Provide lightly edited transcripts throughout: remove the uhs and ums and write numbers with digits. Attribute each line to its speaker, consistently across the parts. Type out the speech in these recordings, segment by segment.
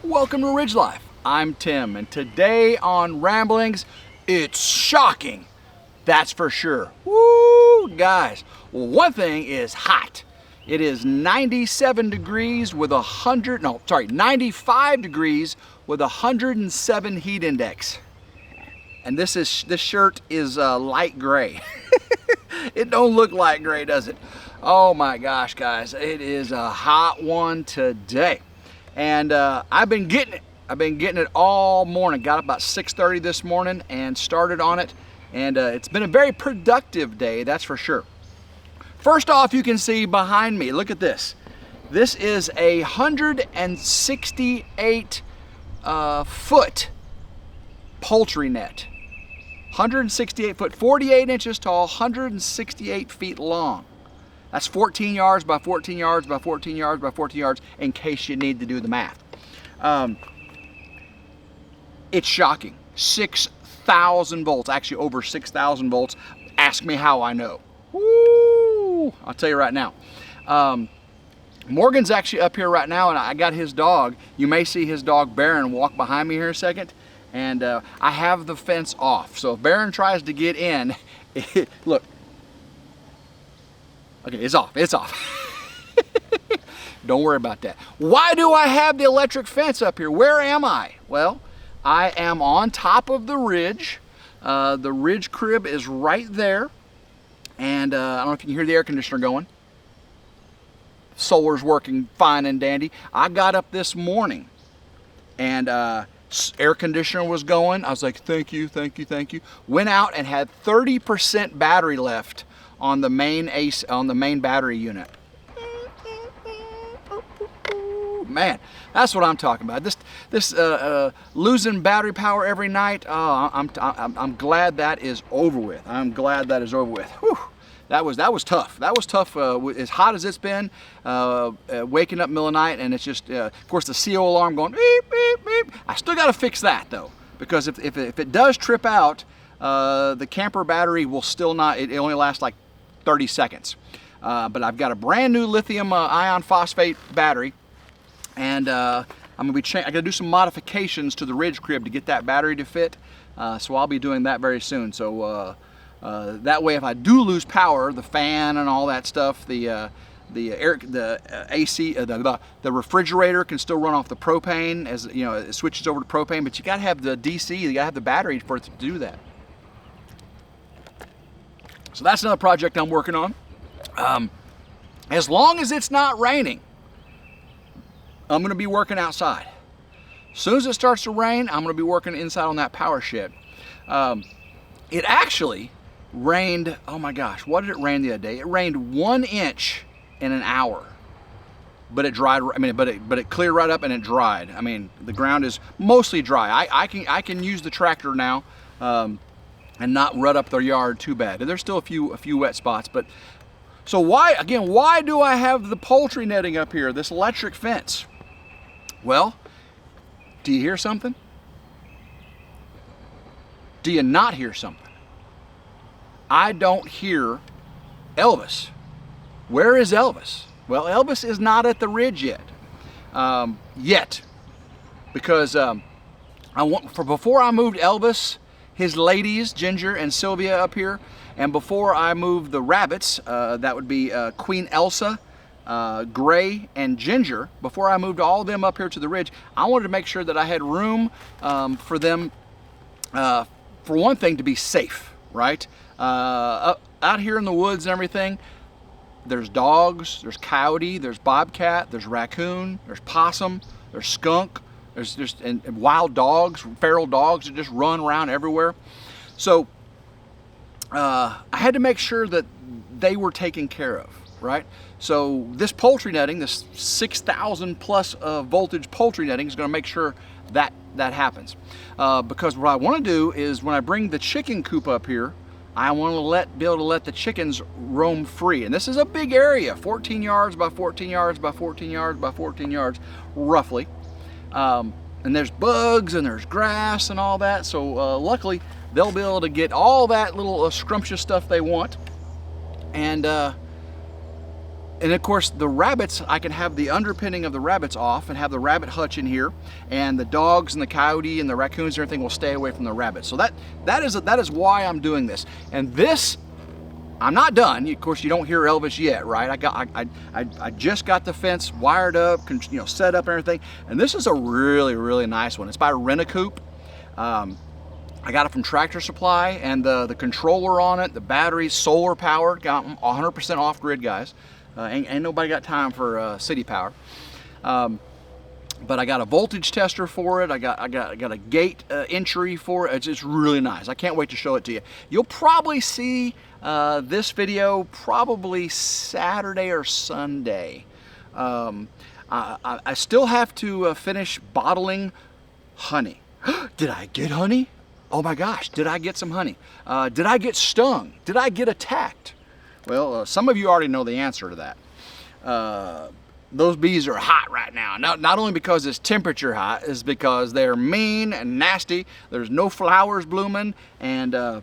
Speaker 1: Welcome to RidgeLife. I'm Tim, and today on Ramblings, it's shocking. That's for sure. Woo, guys. Well, one thing is hot. It is 97 degrees with 95 degrees with 107 heat index. And this shirt is light gray. It don't look light gray, does it? Oh my gosh, guys, it is a hot one today. And I've been getting it. I've been getting it all morning. Got up about 6:30 this morning and started on it. And it's been a very productive day, that's for sure. First off, you can see behind me, look at this. This is a 168 foot poultry net. 168 foot, 48 inches tall, 168 feet long. That's 14 yards by 14 yards by 14 yards by 14 yards in case you need to do the math. It's shocking. 6,000 volts, actually over 6,000 volts. Ask me how I know. Woo! I'll tell you right now. Morgan's actually up here right now, and I got his dog. You may see his dog Baron walk behind me here in a second. And I have the fence off. So if Baron tries to get in, look. Okay, it's off, it's off. Don't worry about that. Why do I have the electric fence up here? Where am I? Well, I am on top of the ridge. The ridge crib is right there. And I don't know if you can hear the air conditioner going. Solar's working fine and dandy. I got up this morning and air conditioner was going. I was like, thank you, thank you, thank you. Went out and had 30% battery left on the main battery unit. Man, that's what I'm talking about. This losing battery power every night. Oh, I'm glad that is over with. I'm glad that is over with. Whew. That was tough. That was tough. As hot as it's been, waking up middle of the night, and it's just, of course, the CO alarm going beep beep beep. I still got to fix that though, because if it does trip out, the camper battery will still not. It only lasts like 30 seconds. But I've got a brand new lithium ion phosphate battery, and I'm gonna be. I gotta do some modifications to the ridge crib to get that battery to fit. So I'll be doing that very soon. So. That way, if I do lose power, the fan and all that stuff, the AC, the refrigerator can still run off the propane, as you know, it switches over to propane. But you got to have the DC, you got to have the battery for it to do that. So that's another project I'm working on. As long as it's not raining, I'm going to be working outside. As soon as it starts to rain, I'm going to be working inside on that power shed. It actually rained, oh my gosh, what did it rain the other day? It rained 1 inch in an hour, but it dried. I mean, but it cleared right up and it dried. I mean, the ground is mostly dry. I can use the tractor now and not rut up their yard too bad. There's still a few wet spots, but so why do I have the poultry netting up here? This electric fence. Well, do you hear something? Do you not hear something? I don't hear Elvis. Where is Elvis? Well, Elvis is not at the ridge yet. Because before I moved Elvis, his ladies, Ginger and Sylvia up here, and before I moved the rabbits, that would be Queen Elsa, Gray, and Ginger, before I moved all of them up here to the ridge, I wanted to make sure that I had room for them, for one thing, to be safe, right? Out here in the woods and everything, there's dogs, there's coyote, there's bobcat, there's raccoon, there's possum, there's skunk, there's just and wild dogs, feral dogs that just run around everywhere. So I had to make sure that they were taken care of, right? So this poultry netting, this 6,000 plus voltage poultry netting, is going to make sure that happens. Because what I want to do is, when I bring the chicken coop up here, I want to be able to let the chickens roam free. And this is a big area, 14 yards by 14 yards by 14 yards by 14 yards, roughly. And there's bugs and there's grass and all that. So luckily, they'll be able to get all that little scrumptious stuff they want. And And of course the rabbits, I can have the underpinning of the rabbits off and have the rabbit hutch in here, and the dogs and the coyote and the raccoons and everything will stay away from the rabbits. So that is why I'm doing this. And this, I'm not done. Of course, you don't hear Elvis yet, right? I just got the fence wired up, set up and everything. And this is a really, really nice one. It's by Rent-A-Coop. I got it from Tractor Supply, and the controller on it, the battery's solar powered, got 100% off grid, guys. Ain't nobody got time for city power. But I got a voltage tester for it. I got a gate entry for it. It's just really nice. I can't wait to show it to you. You'll probably see this video probably Saturday or Sunday. I still have to finish bottling honey. Did I get honey? Oh my gosh, did I get some honey? Did I get stung? Did I get attacked? Well, some of you already know the answer to that. Those bees are hot right now. Not only because it's temperature hot, it's because they're mean and nasty. There's no flowers blooming, and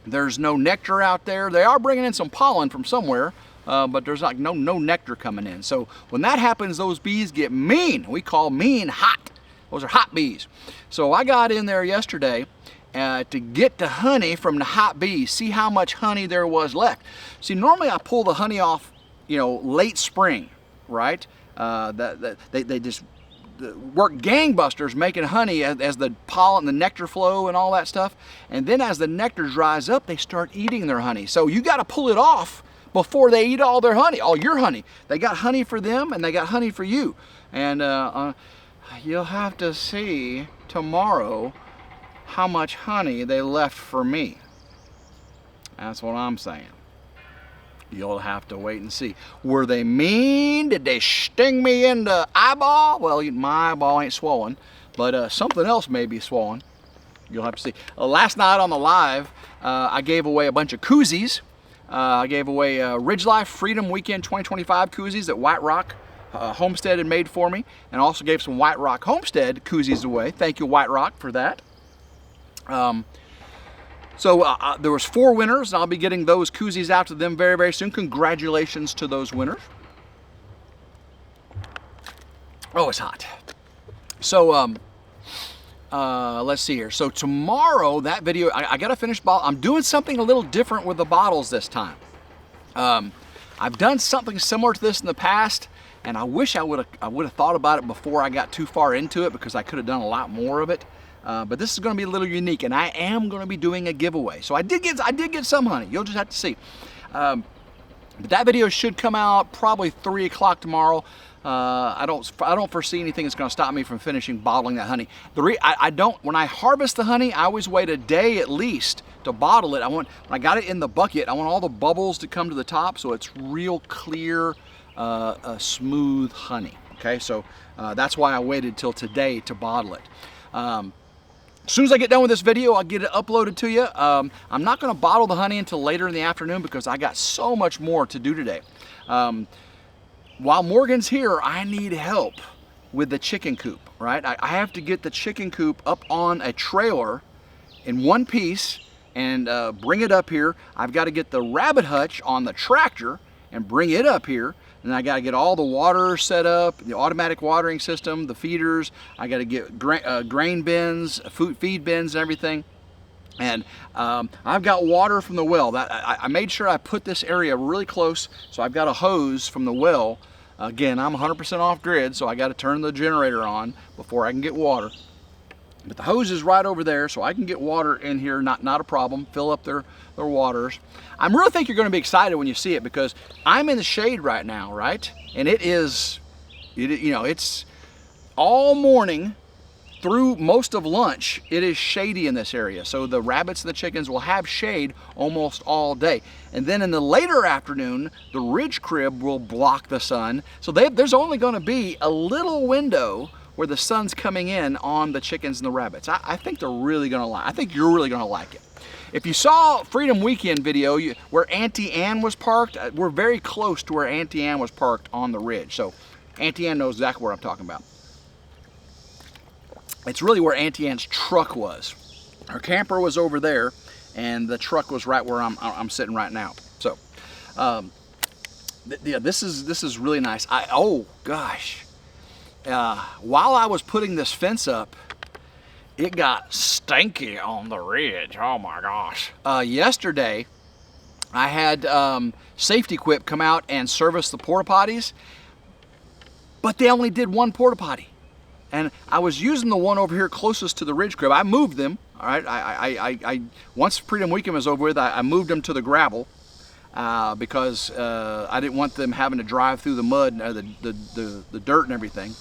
Speaker 1: there's no nectar out there. They are bringing in some pollen from somewhere, but there's like no nectar coming in. So when that happens, those bees get mean. We call mean hot. Those are hot bees. So I got in there yesterday to get the honey from the hot bees, see how much honey there was left. See, normally I pull the honey off, late spring, right? They just work gangbusters making honey as the pollen, the nectar flow and all that stuff. And then as the nectar dries up, they start eating their honey. So you got to pull it off before they eat all their honey, all your honey. They got honey for them and they got honey for you. And you'll have to see tomorrow how much honey they left for me. That's what I'm saying. You'll have to wait and see. Were they mean? Did they sting me in the eyeball? Well, my eyeball ain't swollen, but something else may be swollen. You'll have to see. Last night on the live, I gave away a bunch of koozies. I gave away RidgeLife Freedom Weekend 2025 koozies that White Rock Homestead had made for me, and also gave some White Rock Homestead koozies away. Thank you, White Rock, for that. So there was 4 winners, and I'll be getting those koozies out to them very, very soon. Congratulations to those winners. Oh, it's hot. So let's see here. So tomorrow, that video, I got to finish bottle. I'm doing something a little different with the bottles this time. I've done something similar to this in the past, and I wish I would have thought about it before I got too far into it, because I could have done a lot more of it. But this is going to be a little unique, and I am going to be doing a giveaway. So I did get some honey. You'll just have to see. But that video should come out probably 3 o'clock tomorrow. I don't foresee anything that's going to stop me from finishing bottling that honey. When I harvest the honey, I always wait a day at least to bottle it. When I got it in the bucket, I want all the bubbles to come to the top, so it's real clear, smooth honey. Okay, so that's why I waited till today to bottle it. As soon as I get done with this video, I'll get it uploaded to you. I'm not going to bottle the honey until later in the afternoon because I got so much more to do today. While Morgan's here, I need help with the chicken coop, right? I have to get the chicken coop up on a trailer in one piece and bring it up here. I've got to get the rabbit hutch on the tractor and bring it up here. And I got to get all the water set up, the automatic watering system, the feeders. I got to get grain bins, feed bins, and everything. And I've got water from the well. I made sure I put this area really close, so I've got a hose from the well. Again, I'm 100% off grid, so I got to turn the generator on before I can get water. But the hose is right over there, so I can get water in here, not a problem, fill up their waters. I really think you're going to be excited when you see it, because I'm in the shade right now, right? And it's all morning through most of lunch, it is shady in this area. So the rabbits and the chickens will have shade almost all day. And then in the later afternoon, the ridge crib will block the sun. So there's only going to be a little window where the sun's coming in on the chickens and the rabbits. I think they're really gonna like. I think you're really gonna like it. If you saw Freedom Weekend video where Auntie Ann was parked, we're very close to where Auntie Ann was parked on the ridge. So Auntie Ann knows exactly what I'm talking about. It's really where Auntie Ann's truck was. Her camper was over there, and the truck was right where I'm sitting right now. So Yeah, this is really nice. Oh gosh, while I was putting this fence up, it got stinky on the ridge. Oh my gosh. Yesterday, I had Safety Quip come out and service the porta potties, but they only did one porta potty. And I was using the one over here closest to the ridge crib. I moved them, all right? I once Freedom Weekend was over with, I moved them to the gravel because I didn't want them having to drive through the mud, the dirt and everything.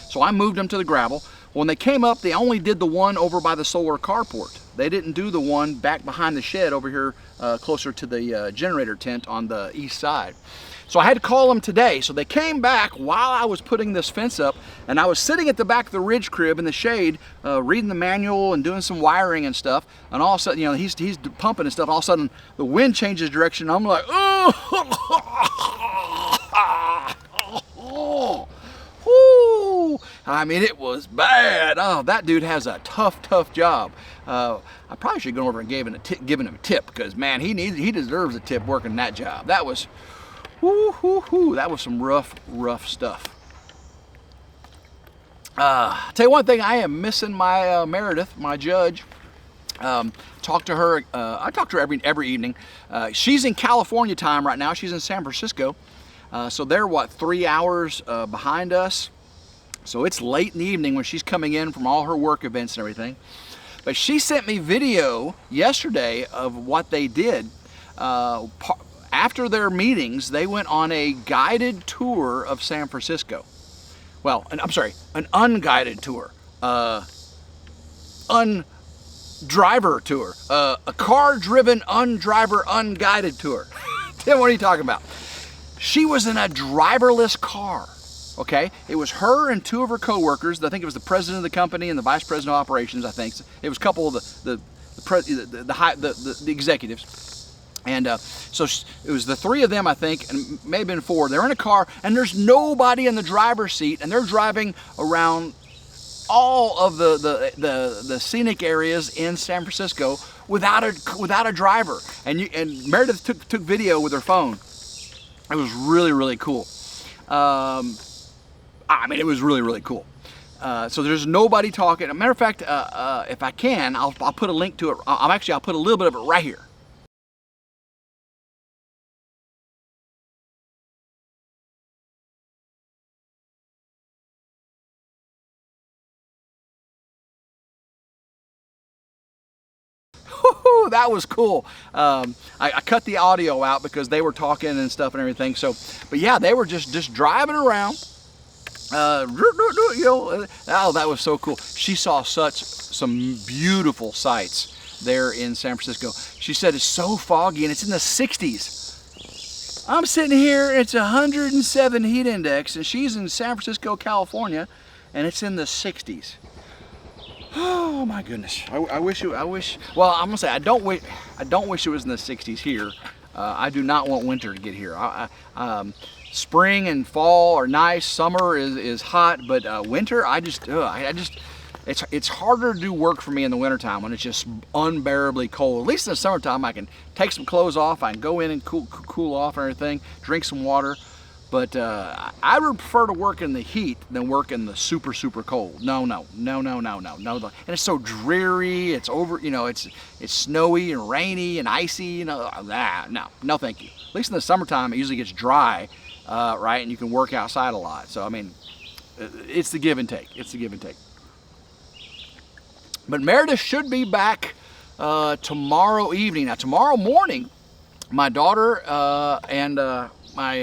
Speaker 1: So I moved them to the gravel. When they came up, they only did the one over by the solar carport. They didn't do the one back behind the shed over here closer to the generator tent on the east side. So I had to call them today. So they came back while I was putting this fence up, and I was sitting at the back of the ridge crib in the shade, reading the manual and doing some wiring and stuff. And all of a sudden, you know, he's pumping and stuff. All of a sudden, the wind changes direction. I'm like, oh, whoo! I mean, it was bad. Oh, that dude has a tough job. I probably should go over and given him a tip because, man, he deserves a tip working that job. That was. That was some rough stuff. I'll tell you one thing, I am missing my Meredith, my judge. Talk to her. I talk to her every evening. She's in California time right now. She's in San Francisco. So they're, what, 3 hours behind us. So it's late in the evening when she's coming in from all her work events and everything. But she sent me video yesterday of what they did. After their meetings, they went on a guided tour of San Francisco. Well, I'm sorry, an unguided tour. Undriver tour. A car-driven, undriver, unguided tour. Tim, what are you talking about? She was in a driverless car, okay? It was her and two of her coworkers. I think it was the president of the company and the vice president of operations, I think. It was a couple of the executives. And so it was the three of them, I think, and maybe been four. They're in a car, and there's nobody in the driver's seat, and they're driving around all of the scenic areas in San Francisco without a driver. And Meredith took video with her phone. It was really cool. I mean, it was really cool. So there's nobody talking. As a matter of fact, if I can, I'll put a link to it. I'll put a little bit of it right here. That was cool. I cut the audio out because they were talking and stuff and everything. So, but yeah, they were just driving around. You know, oh, that was so cool. She saw some beautiful sights there in San Francisco. She said it's so foggy and it's in the 60s. I'm sitting here, it's 107 heat index, and she's in San Francisco, California, and it's in the 60s. Oh my goodness! I wish. Well, I'm gonna say I don't wish it was in the 60s here. I do not want winter to get here. Spring and fall are nice. Summer is hot, but winter, it's harder to do work for me in the wintertime when it's just unbearably cold. At least in the summertime, I can take some clothes off. I can go in and cool off and everything. Drink some water. But I would prefer to work in the heat than work in the super cold. No. And it's so dreary. It's it's snowy and rainy and icy. You know, no, thank you. At least in the summertime, it usually gets dry, right? And you can work outside a lot. So I mean, it's the give and take. But Meredith should be back tomorrow evening. Now tomorrow morning, my daughter and my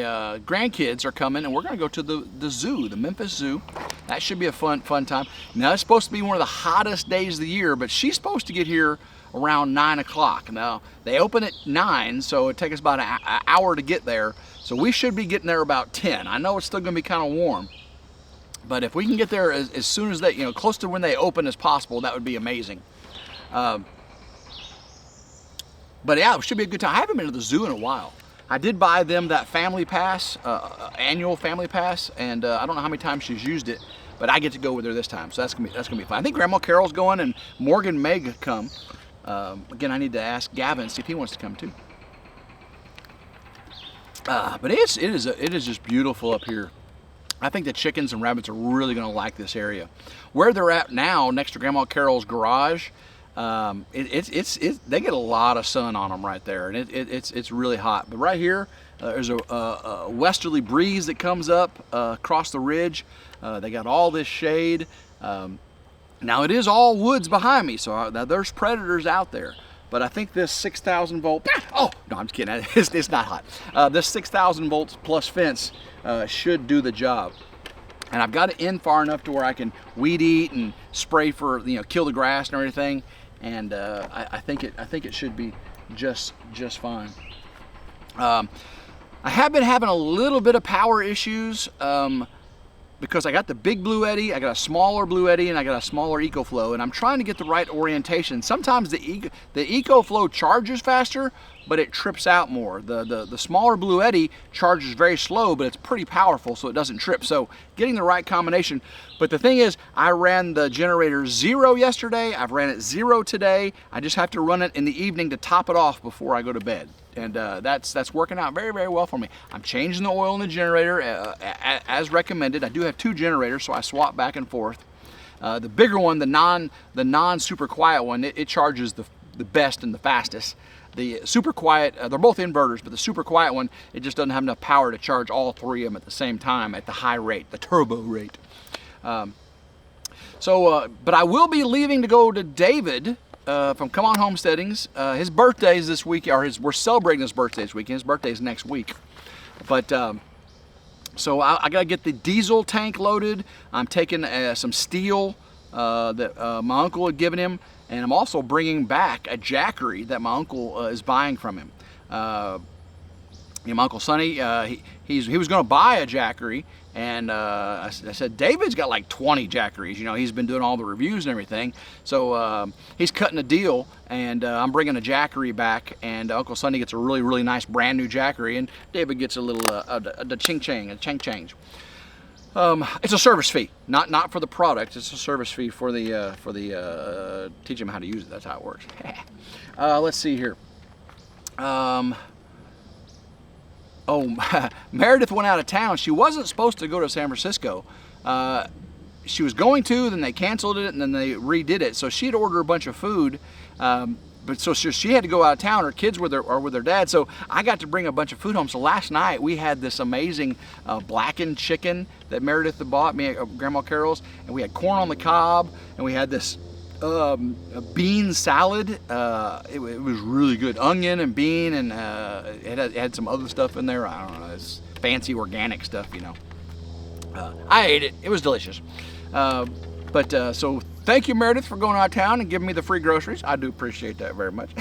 Speaker 1: grandkids are coming, and we're going to go to the zoo, the Memphis Zoo. That should be a fun time. Now, it's supposed to be one of the hottest days of the year, but she's supposed to get here around 9 o'clock. Now, they open at 9, so it takes us about an hour to get there. So we should be getting there about 10. I know it's still going to be kind of warm, but if we can get there as soon as they, close to when they open as possible, that would be amazing. But yeah, it should be a good time. I haven't been to the zoo in a while. I did buy them that family pass, annual family pass, and I don't know how many times she's used it, but I get to go with her this time, so that's gonna be fun. I think Grandma Carol's going, and Morgan may come. Again, I need to ask Gavin, see if he wants to come too. But it is just beautiful up here. I think the chickens and rabbits are really going to like this area. Where they're at now, next to Grandma Carol's garage, they get a lot of sun on them right there, and it's really hot. But right here, there's a westerly breeze that comes up across the ridge. They got all this shade. Now it is all woods behind me, so there's predators out there. But I think this 6,000 volt, oh, no, I'm just kidding, it's not hot. This 6,000 volts plus fence should do the job. And I've got it in far enough to where I can weed eat and spray for, kill the grass and everything. And I think it should be just fine. I have been having a little bit of power issues because I got the big Blue Eddy, I got a smaller Blue Eddy, and I got a smaller EcoFlow, and I'm trying to get the right orientation. Sometimes the EcoFlow charges faster, but it trips out more. The smaller Blue Eddy charges very slow, but it's pretty powerful, so it doesn't trip. So getting the right combination. But the thing is, I ran the generator 0 yesterday, I've ran it 0 today. I just have to run it in the evening to top it off before I go to bed. And that's working out very, very well for me. I'm changing the oil in the generator as recommended. I do have 2 generators, so I swap back and forth. The bigger one, the non super quiet one, it charges the best and the fastest. The super quiet, they're both inverters, but the super quiet one, it just doesn't have enough power to charge all 3 of them at the same time at the high rate, the turbo rate. But I will be leaving to go to David from Come On Homesteadings. His birthday is this week, we're celebrating his birthday this weekend. His birthday is next week. But so I gotta get the diesel tank loaded. I'm taking some steel that my uncle had given him, and I'm also bringing back a jackery that my uncle is buying from him. My Uncle Sonny, he was going to buy a jackery, and I said, David's got like 20 jackeries. He's been doing all the reviews and everything. So he's cutting a deal, and I'm bringing a jackery back, and Uncle Sonny gets a really, really nice brand new jackery, and David gets a little a ching change. It's a service fee, not for the product. It's a service fee for the teach him how to use it. That's how it works. Let's see here. Meredith went out of town. She wasn't supposed to go to San Francisco. She was going to, then they canceled it, and then they redid it. So she'd ordered a bunch of food, but so she had to go out of town. Her kids were with their dad, so I got to bring a bunch of food home. So last night we had this amazing blackened chicken that Meredith had bought me at Grandma Carol's, and we had corn on the cob, and we had this a bean salad. It was really good. Onion and bean, and it had some other stuff in there. I don't know, it's fancy organic stuff, I ate it. It was delicious. So thank you, Meredith, for going out of town and giving me the free groceries. I do appreciate that very much.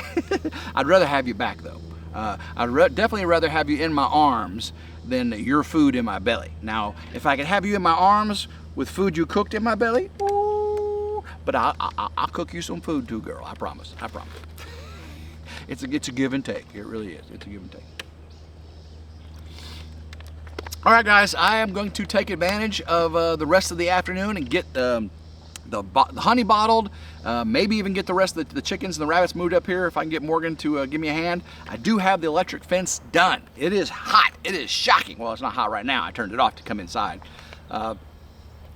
Speaker 1: I'd rather have you back, though. I'd definitely rather have you in my arms than your food in my belly. Now, if I could have you in my arms with food you cooked in my belly, but I'll cook you some food too, girl. I promise. I promise. It's a give and take. It really is. It's a give and take. All right, guys. I am going to take advantage of the rest of the afternoon and get the honey bottled. Maybe even get the rest of the chickens and the rabbits moved up here if I can get Morgan to give me a hand. I do have the electric fence done. It is hot. It is shocking. Well, it's not hot right now. I turned it off to come inside.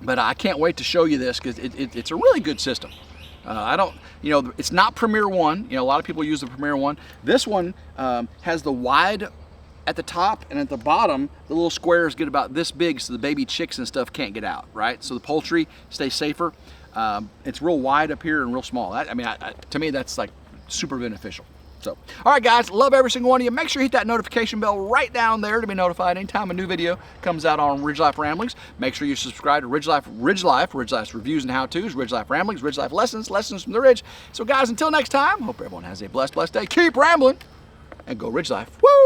Speaker 1: But I can't wait to show you this because it's a really good system. It's not Premier 1. A lot of people use the Premier 1. This one has the wide at the top, and at the bottom, the little squares get about this big so the baby chicks and stuff can't get out, right? So the poultry stays safer. It's real wide up here and real small. To me, that's like super beneficial. So, all right, guys, love every single one of you. Make sure you hit that notification bell right down there to be notified anytime a new video comes out on RidgeLife Ramblings. Make sure you subscribe to RidgeLife's reviews and how-tos, RidgeLife Ramblings, RidgeLife Lessons from the Ridge. So, guys, until next time, hope everyone has a blessed day. Keep rambling and go RidgeLife. Woo!